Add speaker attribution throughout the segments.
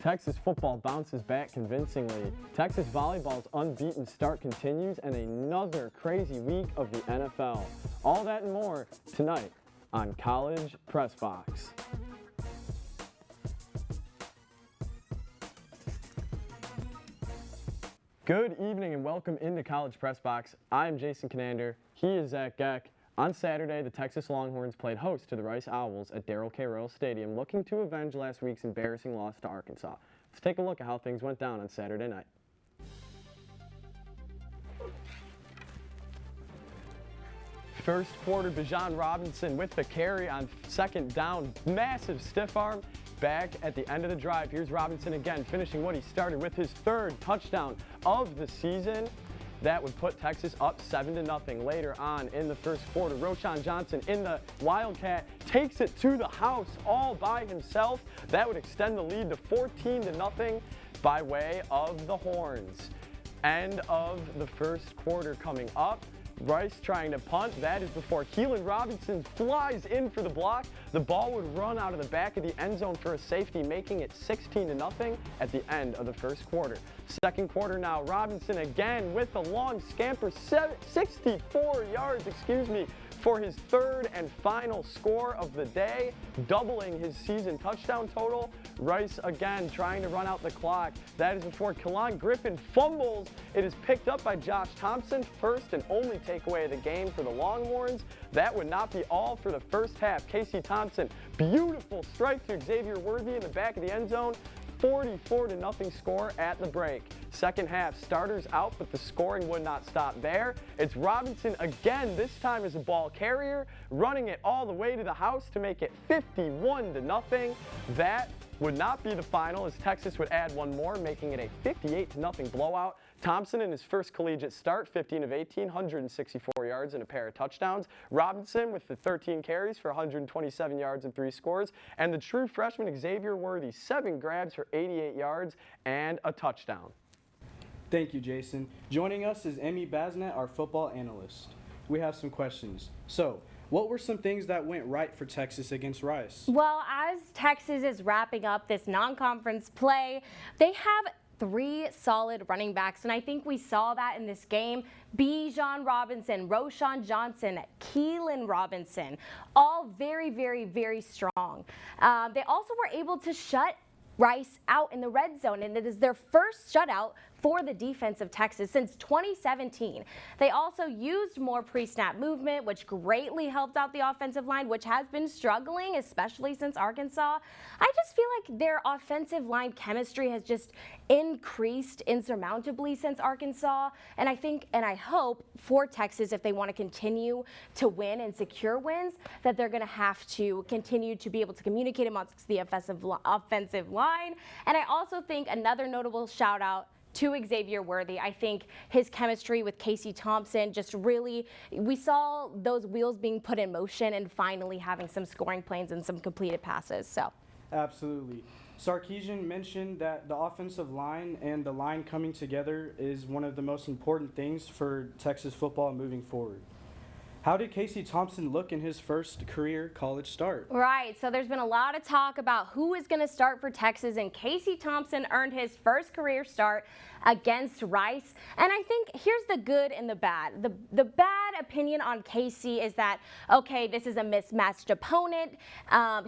Speaker 1: Texas football bounces back convincingly. Texas volleyball's unbeaten start continues, and another crazy week of the NFL. All that and more tonight on College Press Box. Good evening and welcome into College Press Box. I'm Jason Kinander. He is Zach Gueck. On Saturday, the Texas Longhorns played host to the Rice Owls at Darrell K. Royal Stadium, looking to avenge last week's embarrassing loss to Arkansas. Let's take a look at how things went down on Saturday night. First quarter, Bazelon Robinson with the carry on second down. Massive stiff arm. Back at the end of the drive, here's Robinson again, finishing what he started with his third touchdown of the season. That would put Texas up 7-0 later on in the first quarter. Roschon Johnson in the Wildcat takes it to the house all by himself. That would extend the lead to 14-0 by way of the Horns. End of the first quarter coming up. Rice trying to punt. That is before Keelan Robinson flies in for the block. The ball would run out of the back of the end zone for a safety, making it 16-0 at the end of the first quarter. Second quarter now, Robinson again with a long scamper, 64 yards, for his third and final score of the day, doubling his season touchdown total. Rice again trying to run out the clock. That is before Kalon Griffin fumbles. It is picked up by Josh Thompson, first and only takeaway of the game for the Longhorns. That would not be all for the first half. Casey Thompson, beautiful strike to Xavier Worthy in the back of the end zone. 44-0 score at the break. Second half, starters out, but the scoring would not stop there. It's Robinson again, this time as a ball carrier, running it all the way to the house to make it 51-0. That would not be the final, as Texas would add one more, making it a 58-0 blowout. Thompson in his first collegiate start, 15 of 18, 164 yards and a pair of touchdowns. Robinson with the 13 carries for 127 yards and 3 scores. And the true freshman Xavier Worthy, 7 grabs for 88 yards and a touchdown.
Speaker 2: Thank you, Jason. Joining us is Emme Basnett, our football analyst. We have some questions. So, what were some things that went right for Texas against Rice?
Speaker 3: Well, as Texas is wrapping up this non-conference play, they have 3 solid running backs, and I think we saw that in this game. Bazelon Robinson, Roschon Johnson, Keelan Robinson, all very, very, very strong. They also were able to shut Rice out in the red zone, and it is their first shutout for the defense of Texas since 2017. They also used more pre-snap movement, which greatly helped out the offensive line, which has been struggling, especially since Arkansas. I just feel like their offensive line chemistry has just increased insurmountably since Arkansas. And I think, and I hope for Texas, if they want to continue to win and secure wins, that they're going to have to continue to be able to communicate amongst the offensive line. And I also think another notable shout out to Xavier Worthy. I think his chemistry with Casey Thompson just really, we saw those wheels being put in motion and finally having some scoring plays and some completed passes. So,
Speaker 2: absolutely. Sarkisian mentioned that the offensive line and the line coming together is one of the most important things for Texas football moving forward. How did Casey Thompson look in his first career college start?
Speaker 3: Right, so there's been a lot of talk about who is going to start for Texas, and Casey Thompson earned his first career start against Rice. And I think here's the good and the bad. The bad opinion on Casey is that, okay, this is a mismatched opponent.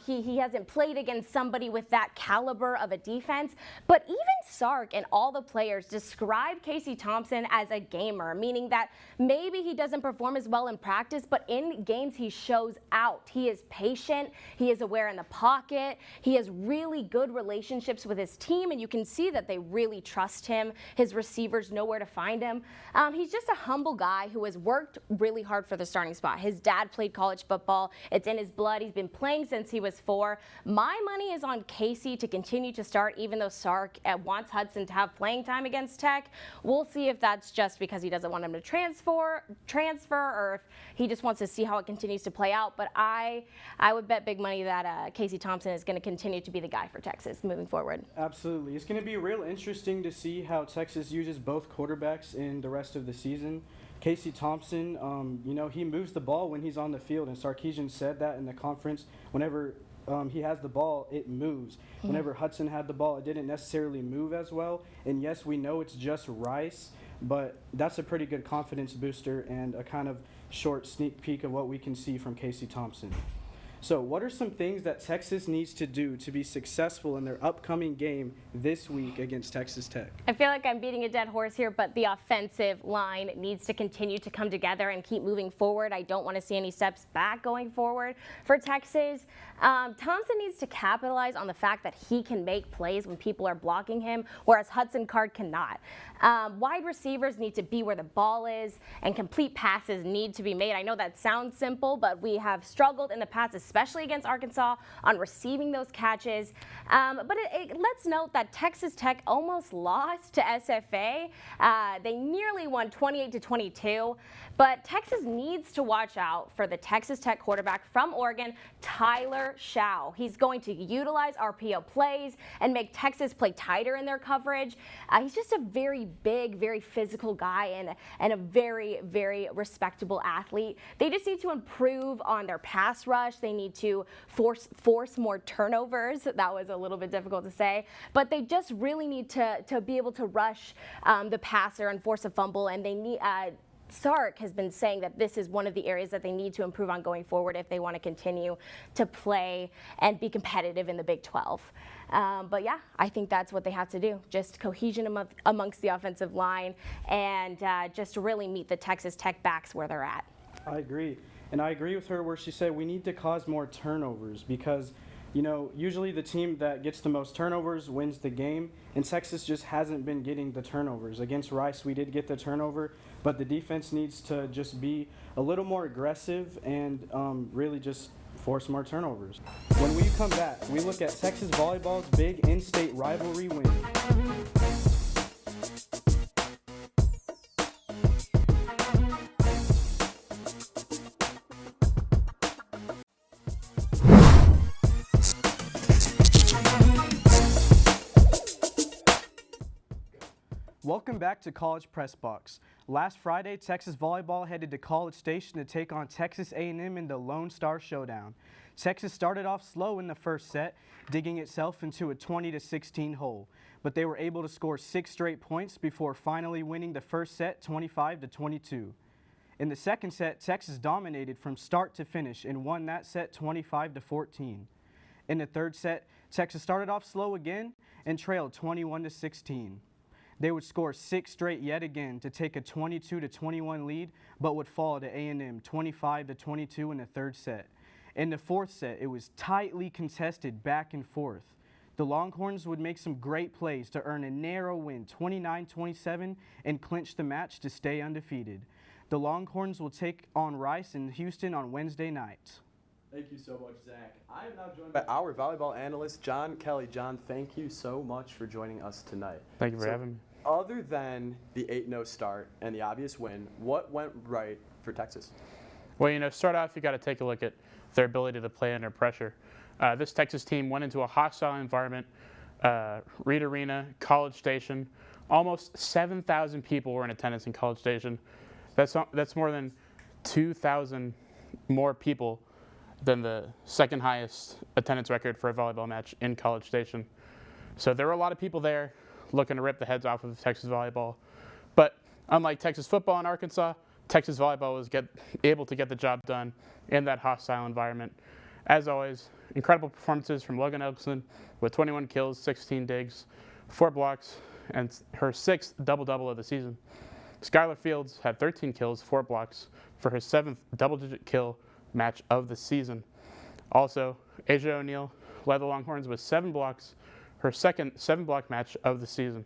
Speaker 3: He hasn't played against somebody with that caliber of a defense. But even Sark and all the players describe Casey Thompson as a gamer, meaning that maybe he doesn't perform as well in practice, but in games he shows out. He is patient. He is aware in the pocket. He has really good relationships with his team, and you can see that they really trust him. His receivers know where to find him. He's just a humble guy who has worked really hard for the starting spot. His dad played college football. It's in his blood. He's been playing since he was 4. My money is on Casey to continue to start, even though Sark wants Hudson to have playing time against Tech. We'll see if that's just because he doesn't want him to transfer, or if he just wants to see how it continues to play out. But I would bet big money that Casey Thompson is going to continue to be the guy for Texas moving forward.
Speaker 2: Absolutely. It's going to be real interesting to see how Texas uses both quarterbacks in the rest of the season. Casey Thompson, he moves the ball when he's on the field, and Sarkisian said that in the conference whenever he has the ball, it moves. Whenever Hudson had the ball, it didn't necessarily move as well. And yes, we know it's just Rice, but that's a pretty good confidence booster and a kind of short sneak peek of what we can see from Casey Thompson. So what are some things that Texas needs to do to be successful in their upcoming game this week against Texas Tech?
Speaker 3: I feel like I'm beating a dead horse here, but the offensive line needs to continue to come together and keep moving forward. I don't want to see any steps back going forward for Texas. Thompson needs to capitalize on the fact that he can make plays when people are blocking him, whereas Hudson Card cannot. Wide receivers need to be where the ball is, and complete passes need to be made. I know that sounds simple, but we have struggled in the past, especially against Arkansas, on receiving those catches. But let's note that Texas Tech almost lost to SFA. They nearly won 28-22. But Texas needs to watch out for the Texas Tech quarterback from Oregon, Tyler Shao. He's going to utilize RPO plays and make Texas play tighter in their coverage. He's just a very big, very physical guy and a very, very respectable athlete. They just need to improve on their pass rush. They need to force more turnovers. That was a little bit difficult to say, but they just really need to be able to rush the passer and force a fumble, and they need Sark has been saying that this is one of the areas that they need to improve on going forward if they want to continue to play and be competitive in the Big 12. But yeah, I think that's what they have to do. Just cohesion amongst the offensive line and just really meet the Texas Tech backs where they're at.
Speaker 2: I agree. And I agree with her where she said we need to cause more turnovers because, you know, usually the team that gets the most turnovers wins the game, and Texas just hasn't been getting the turnovers. Against Rice, we did get the turnover, but the defense needs to just be a little more aggressive and really just force more turnovers. When we come back, we look at Texas Volleyball's big in-state rivalry win. Welcome back to College Press Box. Last Friday, Texas Volleyball headed to College Station to take on Texas A&M in the Lone Star Showdown. Texas started off slow in the first set, digging itself into a 20-16 hole, but they were able to score 6 straight points before finally winning the first set 25-22. In the second set, Texas dominated from start to finish and won that set 25-14. In the third set, Texas started off slow again and trailed 21-16. They would score 6 straight yet again to take a 22-21 lead, but would fall to A&M 25-22 in the third set. In the fourth set, it was tightly contested back and forth. The Longhorns would make some great plays to earn a narrow win, 29-27, and clinch the match to stay undefeated. The Longhorns will take on Rice in Houston on Wednesday night.
Speaker 1: Thank you so much, Zach. I am now joined by our volleyball analyst, John Kelley. John, thank you so much for joining us tonight.
Speaker 4: Thank you for having me.
Speaker 1: Other than the 8-0 start and the obvious win, what went right for Texas?
Speaker 4: Well, you know, start off, you got to take a look at their ability to play under pressure. This Texas team went into a hostile environment, Reed Arena, College Station. Almost 7,000 people were in attendance in College Station. That's more than 2,000 more people than the second highest attendance record for a volleyball match in College Station. So there were a lot of people there looking to rip the heads off of Texas volleyball. But unlike Texas football in Arkansas, Texas volleyball was able to get the job done in that hostile environment. As always, incredible performances from Logan Elkson with 21 kills, 16 digs, 4 blocks, and her 6th double-double of the season. Skylar Fields had 13 kills, 4 blocks for her 7th double-digit kill match of the season. Also, Asia O'Neal led the Longhorns with 7 blocks, her second 7-block match of the season.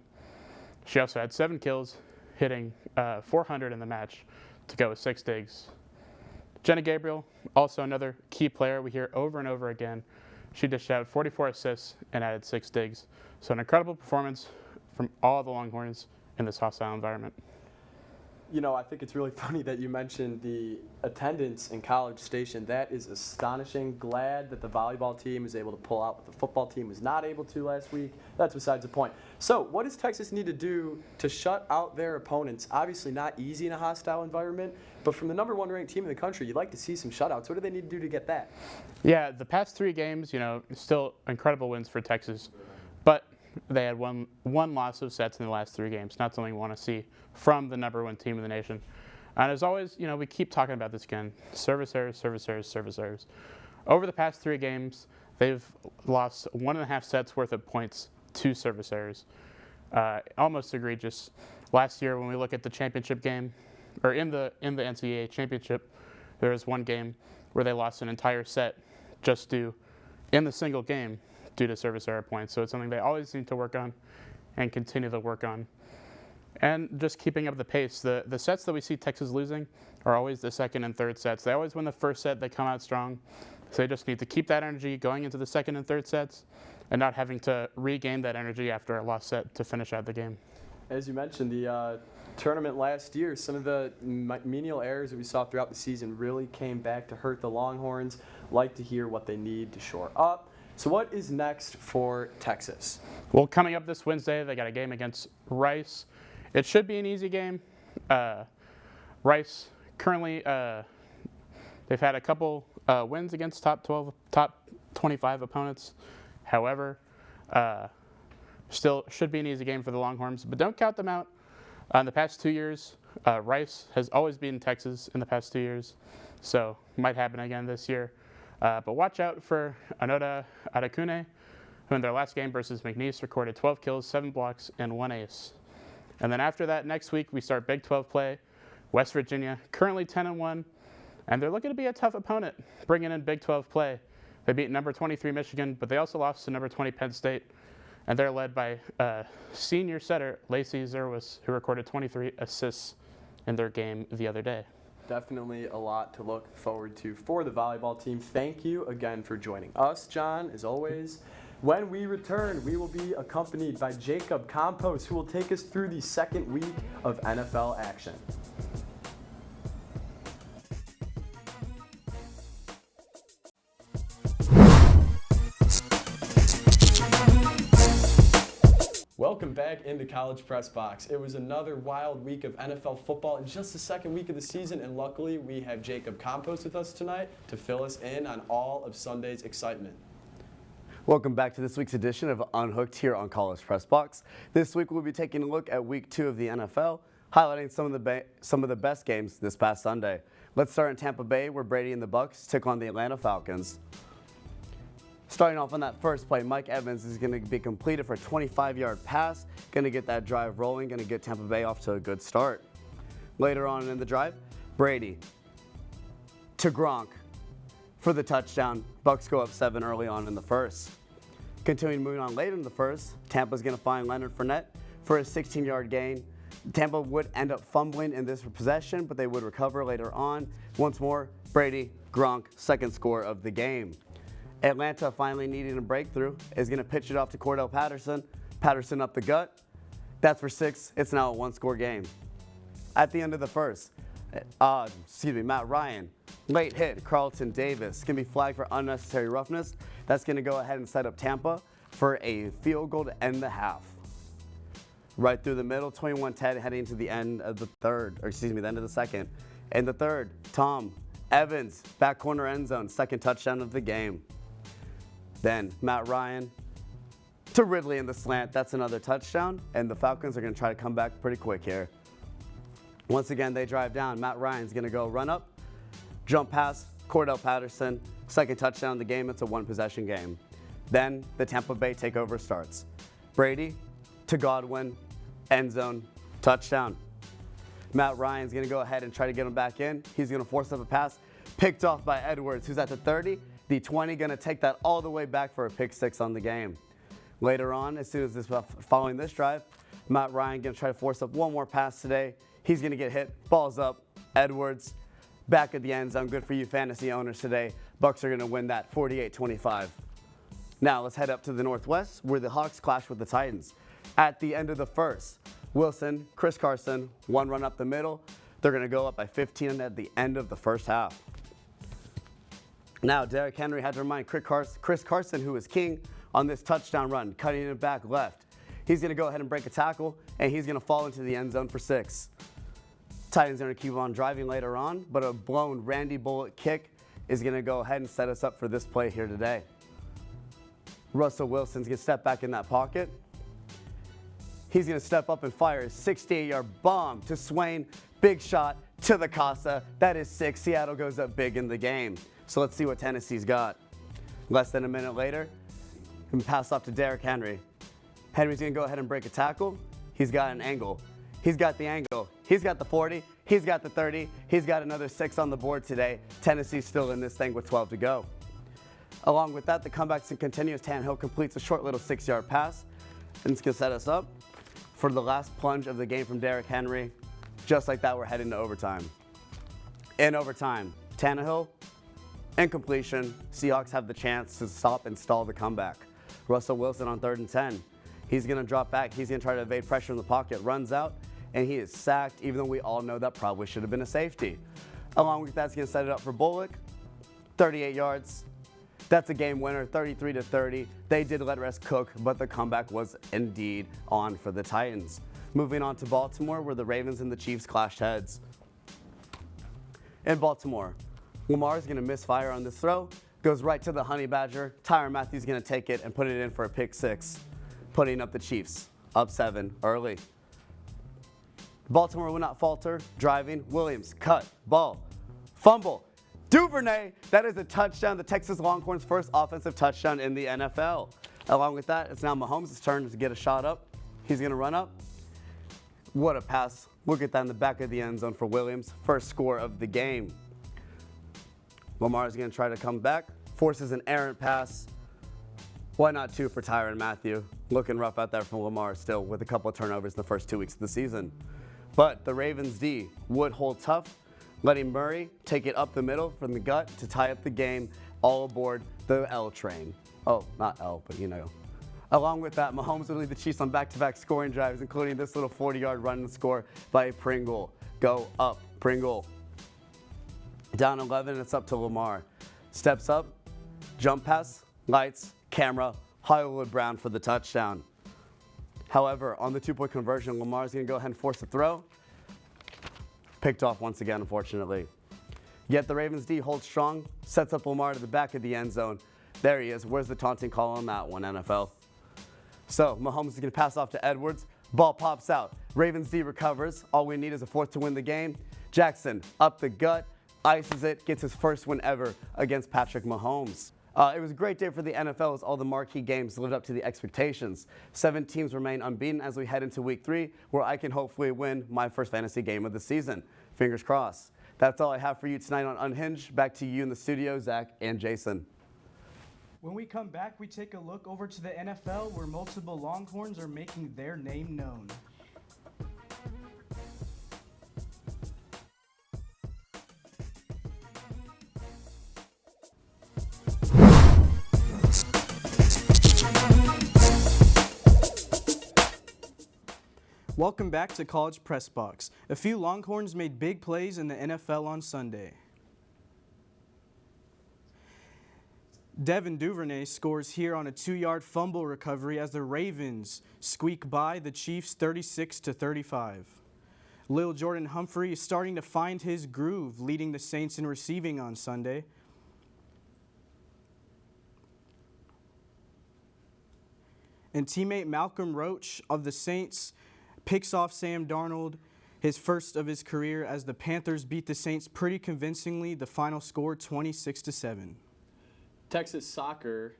Speaker 4: She also had 7 kills, hitting 400 in the match to go with 6 digs. Jenna Gabriel, also another key player we hear over and over again. She dished out 44 assists and added 6 digs. So an incredible performance from all the Longhorns in this hostile environment.
Speaker 1: you know, I think it's really funny that you mentioned the attendance in College Station. That is astonishing. Glad that the volleyball team was able to pull out what the football team was not able to last week. That's besides the point. So what does Texas need to do to shut out their opponents? Obviously not easy in a hostile environment, but from the #1 ranked team in the country, you'd like to see some shutouts. What do they need to do to get that?
Speaker 4: Yeah, the past 3 games, you know, still incredible wins for Texas, but they had one loss of sets in the last 3 games. Not something we want to see from the #1 team in the nation. And as always, you know, we keep talking about this again. Service errors, service errors, service errors. Over the past 3 games, they've lost 1.5 sets worth of points to service errors. Almost egregious. Last year, when we look at the championship game, or in the NCAA championship, there was one game where they lost an entire set just in the single game, due to service error points. So it's something they always need to work on and continue to work on. And just keeping up the pace. The sets that we see Texas losing are always the second and third sets. They always win the first set, they come out strong. So they just need to keep that energy going into the second and third sets and not having to regain that energy after a lost set to finish out the game.
Speaker 1: As you mentioned, the tournament last year, some of the menial errors that we saw throughout the season really came back to hurt the Longhorns. Like to hear what they need to shore up. So what is next for Texas?
Speaker 4: Well, coming up this Wednesday, they got a game against Rice. It should be an easy game. Rice currently, they've had a couple wins against top 25 opponents. However, still should be an easy game for the Longhorns, but don't count them out. In the past 2 years, Rice has always beaten Texas in the past 2 years, so might happen again this year. But watch out for Anoda Adekune, who in their last game versus McNeese recorded 12 kills, 7 blocks, and 1 ace. And then after that, next week, we start Big 12 play. West Virginia, currently 10-1, and they're looking to be a tough opponent, bringing in Big 12 play. They beat number 23 Michigan, but they also lost to number 20 Penn State, and they're led by senior setter Lacey Zerwas, who recorded 23 assists in their game the other day.
Speaker 1: Definitely a lot to look forward to for the volleyball team. Thank you again for joining us, John, as always. When we return, we will be accompanied by Jacob Campos, who will take us through the second week of NFL action. Welcome back into College Press Box. It was another wild week of NFL football in just the second week of the season, and luckily we have Jacob Campos with us tonight to fill us in on all of Sunday's excitement.
Speaker 5: Welcome back to this week's edition of Unhooked here on College Press Box. This week we'll be taking a look at Week 2 of the NFL, highlighting some of the best games this past Sunday. Let's start in Tampa Bay, where Brady and the Bucs took on the Atlanta Falcons. Starting off on that first play, Mike Evans is going to be completed for a 25-yard pass, going to get that drive rolling, going to get Tampa Bay off to a good start. Later on in the drive, Brady to Gronk for the touchdown. Bucs go up 7 early on in the first. Continuing moving on later in the first, Tampa's going to find Leonard Fournette for a 16-yard gain. Tampa would end up fumbling in this possession, but they would recover later on. Once more, Brady, Gronk, second score of the game. Atlanta, finally needing a breakthrough, is going to pitch it off to Cordell Patterson. Patterson up the gut. That's for 6. It's now a 1-score game. At the end of the first, Matt Ryan, late hit, Carlton Davis, going to be flagged for unnecessary roughness. That's going to go ahead and set up Tampa for a field goal to end the half. Right through the middle, 21-10 heading to the end of the the end of the second. In the third, Tom Evans, back corner end zone, second touchdown of the game. Then Matt Ryan to Ridley in the slant. That's another touchdown, and the Falcons are going to try to come back pretty quick here. Once again, they drive down. Matt Ryan's going to go run up, jump pass, Cordell Patterson, second touchdown of the game. It's a 1-possession game. Then the Tampa Bay takeover starts. Brady to Godwin, end zone, touchdown. Matt Ryan's going to go ahead and try to get him back in. He's going to force up a pass, picked off by Edwards, who's at the 30. The 20 going to take that all the way back for a pick 6 on the game. Later on, as soon as following this drive, Matt Ryan going to try to force up one more pass today. He's going to get hit. Ball's up. Edwards back at the end zone. Good for you fantasy owners today. Bucs are going to win that 48-25. Now let's head up to the Northwest, where the Hawks clash with the Titans. At the end of the first, Wilson, Chris Carson, one run up the middle. They're going to go up by 15 at the end of the first half. Now, Derrick Henry had to remind Chris Carson, who was king on this touchdown run, cutting it back left. He's going to go ahead and break a tackle, and he's going to fall into the end zone for 6. Titans are going to keep on driving later on, but a blown Randy Bullock kick is going to go ahead and set us up for this play here today. Russell Wilson's going to step back in that pocket. He's going to step up and fire a 68-yard bomb to Swain. Big shot to the Casa. That is 6. Seattle goes up big in the game. So let's see what Tennessee's got. Less than a minute later, and pass off to Derrick Henry. Henry's going to go ahead and break a tackle. He's got an angle. He's got the angle. He's got the 40. He's got the 30. He's got another 6 on the board today. Tennessee's still in this thing with 12 to go. Along with that, the comebacks continue as Tannehill completes a short little 6-yard pass. And it's going to set us up for the last plunge of the game from Derrick Henry. Just like that, we're heading to overtime. In overtime, Tannehill, incompletion. Seahawks have the chance to stop and stall the comeback. Russell Wilson on 3rd and 10. He's going to drop back. He's going to try to evade pressure in the pocket. Runs out, and he is sacked, even though we all know that probably should have been a safety. Along with that, it's going to set it up for Bullock. 38 yards. That's a game winner, 33-30. They did let rest cook, but the comeback was indeed on for the Titans. Moving on to Baltimore, where the Ravens and the Chiefs clashed heads. In Baltimore, Lamar is going to misfire on this throw. Goes right to the Honey Badger. Tyrann Mathieu is going to take it and put it in for a pick 6, putting up the Chiefs up 7 early. Baltimore will not falter. Driving. Williams, cut, ball, fumble. Duvernay, that is a touchdown. The Texas Longhorns' first offensive touchdown in the NFL. Along with that, it's now Mahomes' turn to get a shot up. He's going to run up. What a pass. Look at that in the back of the end zone for Williams. First score of the game. Lamar is going to try to come back. Forces an errant pass. Why not 2 for Tyrann Mathieu? Looking rough out there from Lamar still with a couple of turnovers in the first 2 weeks of the season. But the Ravens D would hold tough, letting Murray take it up the middle from the gut to tie up the game, all aboard the L train. Oh, not L, but you know. Along with that, Mahomes would lead the Chiefs on back-to-back scoring drives, including this little 40-yard run and score by Pringle. Go up, Pringle. Down 11, it's up to Lamar. Steps up, jump pass, lights, camera, Hollywood Brown for the touchdown. However, on the 2-point conversion, Lamar's going to go ahead and force a throw. Picked off once again, unfortunately. Yet the Ravens D holds strong, sets up Lamar to the back of the end zone. There he is. Where's the taunting call on that one, NFL? So Mahomes is going to pass off to Edwards. Ball pops out. Ravens D recovers. All we need is a 4th to win the game. Jackson up the gut, ices it, gets his first win ever against Patrick Mahomes. It was a great day for the NFL as all the marquee games lived up to the expectations. 7 teams remain unbeaten as we head into week 3, where I can hopefully win my first fantasy game of the season. Fingers crossed. That's all I have for you tonight on Unhinged. Back to you in the studio, Zach and Jason.
Speaker 2: When we come back, we take a look over to the NFL, where multiple Longhorns are making their name known. Welcome back to College Press Box. A few Longhorns made big plays in the NFL on Sunday. Devin Duvernay scores here on a 2-yard fumble recovery as the Ravens squeak by the Chiefs 36-35. Lil Jordan Humphrey is starting to find his groove, leading the Saints in receiving on Sunday. And teammate Malcolm Roach of the Saints picks off Sam Darnold, his first of his career, as the Panthers beat the Saints pretty convincingly. The final score 26-7.
Speaker 1: Texas soccer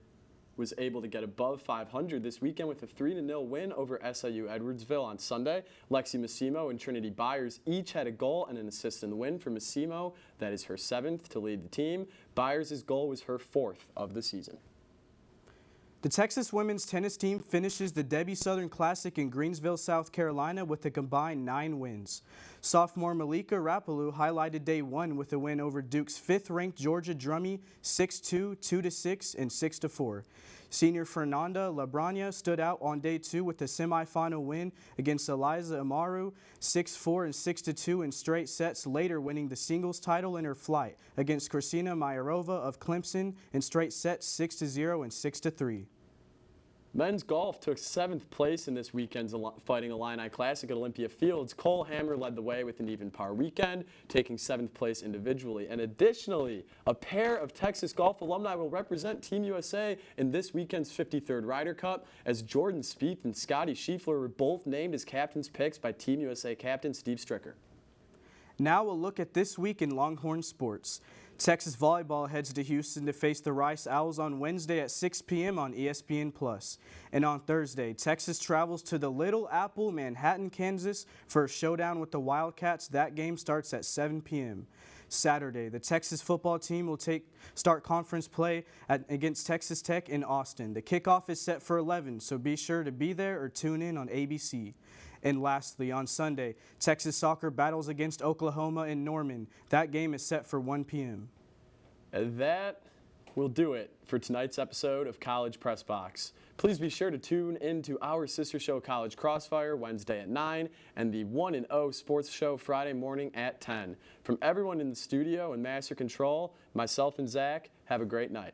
Speaker 1: was able to get above 500 this weekend with a 3-0 win over SIU Edwardsville on Sunday. Lexi Massimo and Trinity Byers each had a goal and an assist in the win. For Massimo, that is her 7th to lead the team. Byers' goal was her 4th of the season.
Speaker 2: The Texas women's tennis team finishes the Debbie Southern Classic in Greensville, South Carolina with a combined 9 wins. Sophomore Malika Rapalou highlighted day 1 with a win over Duke's 5th-ranked Georgia Drummy 6-2, 2-6, and 6-4. Senior Fernanda Labrania stood out on day 2 with a semifinal win against Eliza Amaru, 6-4 and 6-2 in straight sets, later winning the singles title in her flight against Christina Mayorova of Clemson in straight sets 6-0 and 6-3.
Speaker 1: Men's golf took 7th place in this weekend's Fighting Illini Classic at Olympia Fields. Cole Hammer led the way with an even par weekend, taking 7th place individually. And additionally, a pair of Texas golf alumni will represent Team USA in this weekend's 53rd Ryder Cup, as Jordan Spieth and Scotty Scheffler were both named as captain's picks by Team USA captain Steve Stricker.
Speaker 2: Now we'll look at this week in Longhorn sports. Texas volleyball heads to Houston to face the Rice Owls on Wednesday at 6 p.m. on ESPN+. And on Thursday, Texas travels to the Little Apple, Manhattan, Kansas for a showdown with the Wildcats. That game starts at 7 p.m. Saturday, the Texas football team will start conference play against Texas Tech in Austin. The kickoff is set for 11, so be sure to be there or tune in on ABC. And lastly, on Sunday, Texas soccer battles against Oklahoma in Norman. That game is set for 1 p.m.
Speaker 1: That will do it for tonight's episode of College Press Box. Please be sure to tune into our sister show, College Crossfire, Wednesday at 9, and the 1-0 Sports Show Friday morning at 10. From everyone in the studio and Master Control, myself and Zach, have a great night.